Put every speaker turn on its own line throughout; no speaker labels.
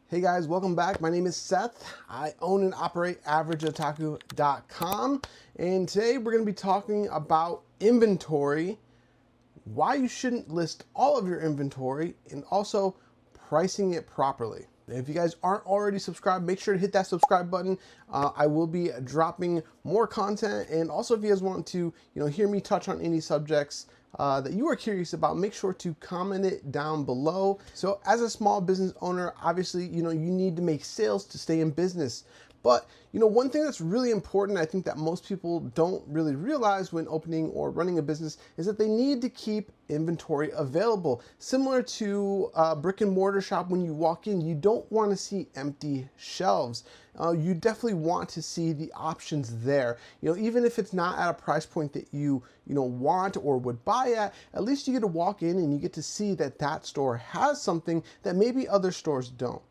Hey guys, welcome back. My name is Seth. I own and operate averageotakugames, and today we're going to be talking about inventory, why you shouldn't list all of your inventory, and also pricing it properly. If you guys aren't already subscribed, make sure to hit that subscribe button. I will be dropping more content, and also if you guys want to, hear me touch on any subjects that you are curious about, make sure to comment it down below. So as a small business owner, obviously, you need to make sales to stay in business. But, one thing that's really important, I think that most people don't really realize when opening or running a business, is that they need to keep inventory available. Similar to a brick and mortar shop, when you walk in, you don't want to see empty shelves. You definitely want to see the options there. Even if it's not at a price point that you want or would buy at least you get to walk in and you get to see that that store has something that maybe other stores don't.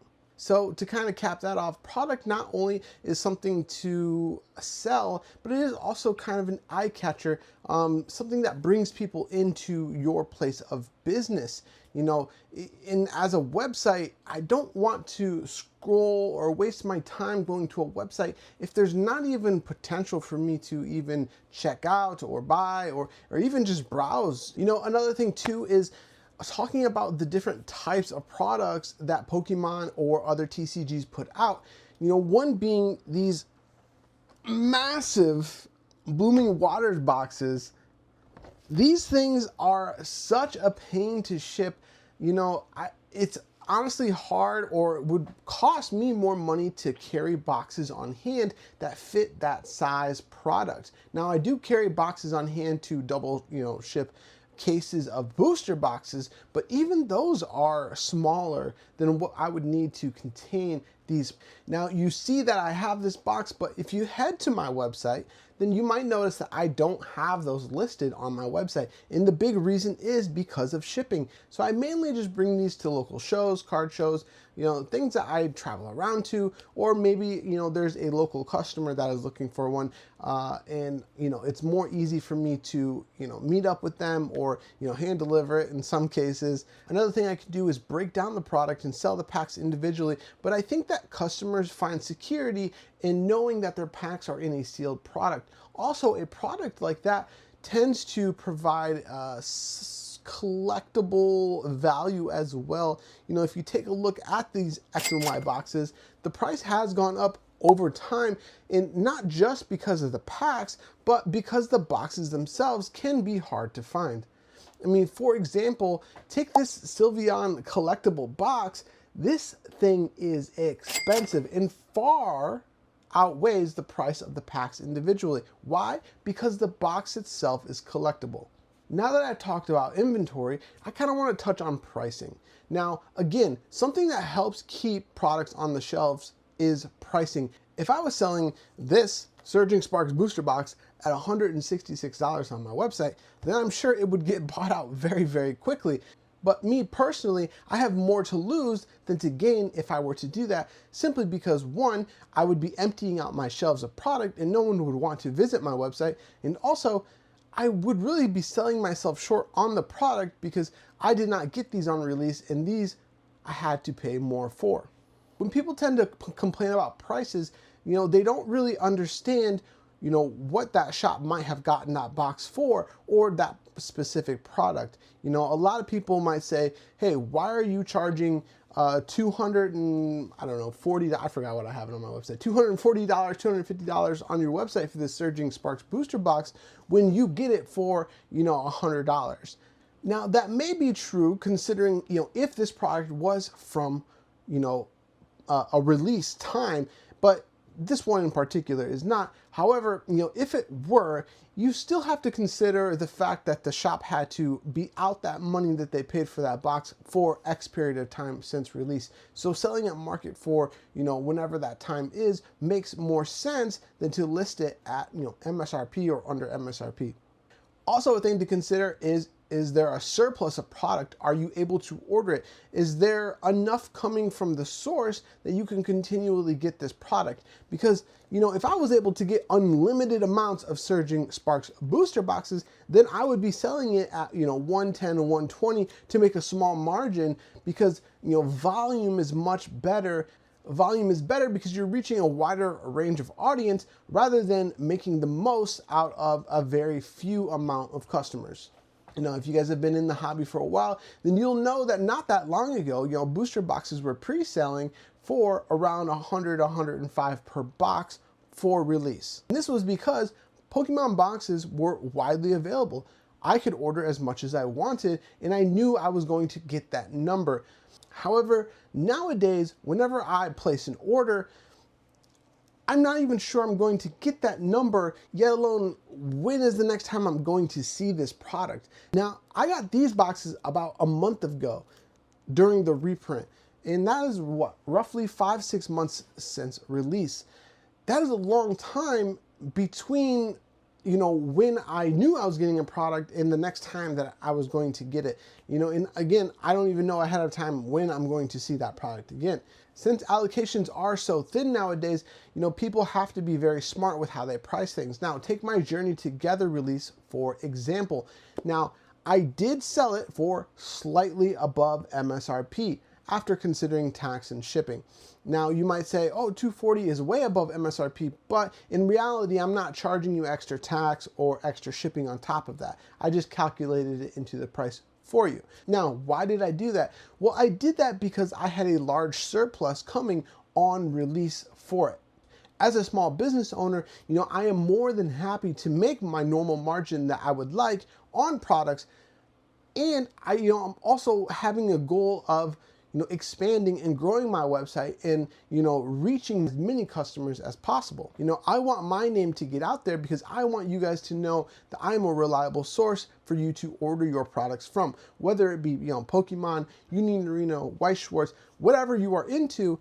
So to kind of cap that off, product not only is something to sell, but it is also kind of an eye catcher, something that brings people into your place of business. And as a website, I don't want to scroll or waste my time going to a website if there's not even potential for me to even check out or buy or even just browse. Another thing too is talking about the different types of products that Pokemon or other TCGs put out. One being these massive Blooming Waters boxes. These things are such a pain to ship. It's honestly hard, or it would cost me more money to carry boxes on hand that fit that size product. Now I do carry boxes on hand to double, ship cases of booster boxes, but even those are smaller than what I would need to contain these. Now you see that I have this box, but if you head to my website, then you might notice that I don't have those listed on my website. And the big reason is because of shipping. So I mainly just bring these to local shows, card shows, things that I travel around to, or maybe, there's a local customer that is looking for one. And it's more easy for me to, meet up with them or, hand deliver it in some cases. Another thing I can do is break down the product and sell the packs individually. But I think that customers find security in knowing that their packs are in a sealed product. Also, a product like that tends to provide collectible value as well. If you take a look at these X and Y boxes, the price has gone up over time, and not just because of the packs, but because the boxes themselves can be hard to find. For example, take this Sylveon collectible box. This thing is expensive and far outweighs the price of the packs individually. Why? Because the box itself is collectible. Now that I've talked about inventory, I kind of want to touch on pricing. Now, again, something that helps keep products on the shelves is pricing. If I was selling this Surging Sparks booster box at $166 on my website, then I'm sure it would get bought out very, very quickly. But me personally, I have more to lose than to gain if I were to do that, simply because one, I would be emptying out my shelves of product and no one would want to visit my website. And also, I would really be selling myself short on the product because I did not get these on release, and these I had to pay more for. When people tend to complain about prices, they don't really understand what that shop might have gotten that box for, or that specific product. A lot of people might say, hey, why are you charging $240, I forgot what I have it on my website, $240, $250 on your website for this Surging Sparks booster box when you get it for, $100. Now that may be true considering, if this product was from, a release time, but this one in particular is not. However, if it were, you still have to consider the fact that the shop had to be out that money that they paid for that box for X period of time since release. So selling at market for, whenever that time is, makes more sense than to list it at, MSRP or under MSRP. Also, a thing to consider is Is there a surplus of product? Are you able to order it? Is there enough coming from the source that you can continually get this product? Because, you know, if I was able to get unlimited amounts of Surging Sparks booster boxes, then I would be selling it at, you know, 110 and 120 to make a small margin, because, you know, volume is much better. Volume is better because you're reaching a wider range of audience rather than making the most out of a very few amount of customers. You know, if you guys have been in the hobby for a while, then you'll know that not that long ago, you know, booster boxes were pre-selling for around 100, 105 per box for release. And this was because Pokemon boxes were widely available. I could order as much as I wanted, and I knew I was going to get that number. However, nowadays, whenever I place an order, I'm not even sure I'm going to get that number, yet alone when is the next time I'm going to see this product. Now, I got these boxes about a month ago during the reprint, and that is what, roughly 5-6 months since release. That is a long time between, you know, when I knew I was getting a product and the next time that I was going to get it. You know, and again, I don't even know ahead of time when I'm going to see that product again. Since allocations are so thin nowadays, you know, people have to be very smart with how they price things. Now, take my Journey Together release, for example. Now, I did sell it for slightly above MSRP after considering tax and shipping. Now, you might say, oh, $240 is way above MSRP, but in reality, I'm not charging you extra tax or extra shipping on top of that. I just calculated it into the price for you. Now, why did I do that? Well, I did that because I had a large surplus coming on release for it. As a small business owner, you know, I am more than happy to make my normal margin that I would like on products. And I'm also having a goal of, you know, expanding and growing my website and, you know, reaching as many customers as possible. You know, I want my name to get out there because I want you guys to know that I'm a reliable source for you to order your products from. Whether it be, you know, Pokemon, Union Arena, Weiss Schwarz, whatever you are into,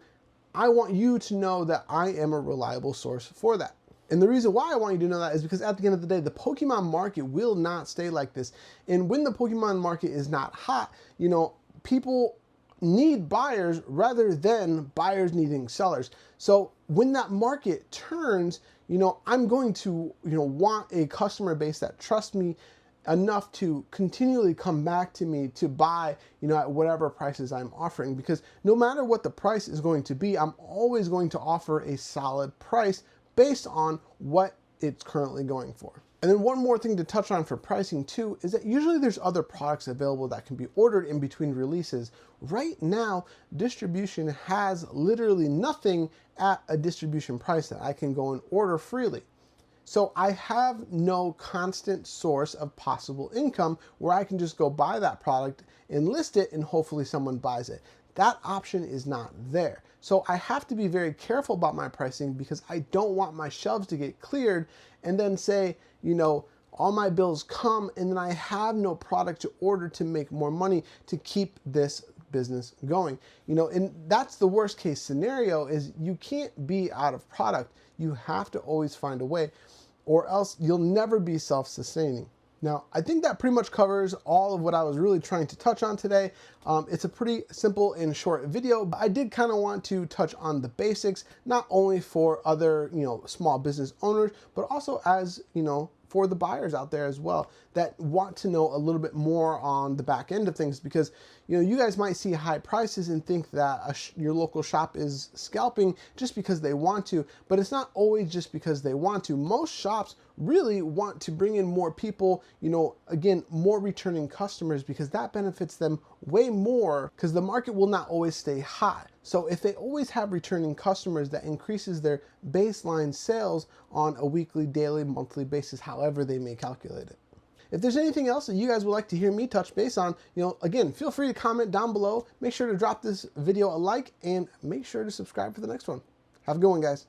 I want you to know that I am a reliable source for that. And the reason why I want you to know that is because at the end of the day, the Pokemon market will not stay like this. And when the Pokemon market is not hot, you know, people need buyers rather than buyers needing sellers. So when that market turns, you know, I'm going to, you know, want a customer base that trusts me enough to continually come back to me to buy, you know, at whatever prices I'm offering, because no matter what the price is going to be, I'm always going to offer a solid price based on what it's currently going for. And then one more thing to touch on for pricing too is that usually there's other products available that can be ordered in between releases. Right now, distribution has literally nothing at a distribution price that I can go and order freely. So I have no constant source of possible income where I can just go buy that product and list it and hopefully someone buys it. That option is not there. So I have to be very careful about my pricing because I don't want my shelves to get cleared and then say, you know, all my bills come and then I have no product to order to make more money to keep this business going. You know, and that's the worst case scenario, is you can't be out of product. You have to always find a way, or else you'll never be self-sustaining. Now, I think that pretty much covers all of what I was really trying to touch on today. It's a pretty simple and short video, but I did kind of want to touch on the basics, not only for other, you know, small business owners, but also as, you know, for the buyers out there as well that want to know a little bit more on the back end of things, because, you know, you guys might see high prices and think that your local shop is scalping just because they want to, but it's not always just because they want to. Most shops really want to bring in more people, you know, again, more returning customers, because that benefits them way more, because the market will not always stay hot. So if they always have returning customers, that increases their baseline sales on a weekly, daily, monthly basis, however they may calculate it. If there's anything else that you guys would like to hear me touch base on, you know, again, feel free to comment down below. Make sure to drop this video a like and make sure to subscribe for the next one. Have a good one, guys.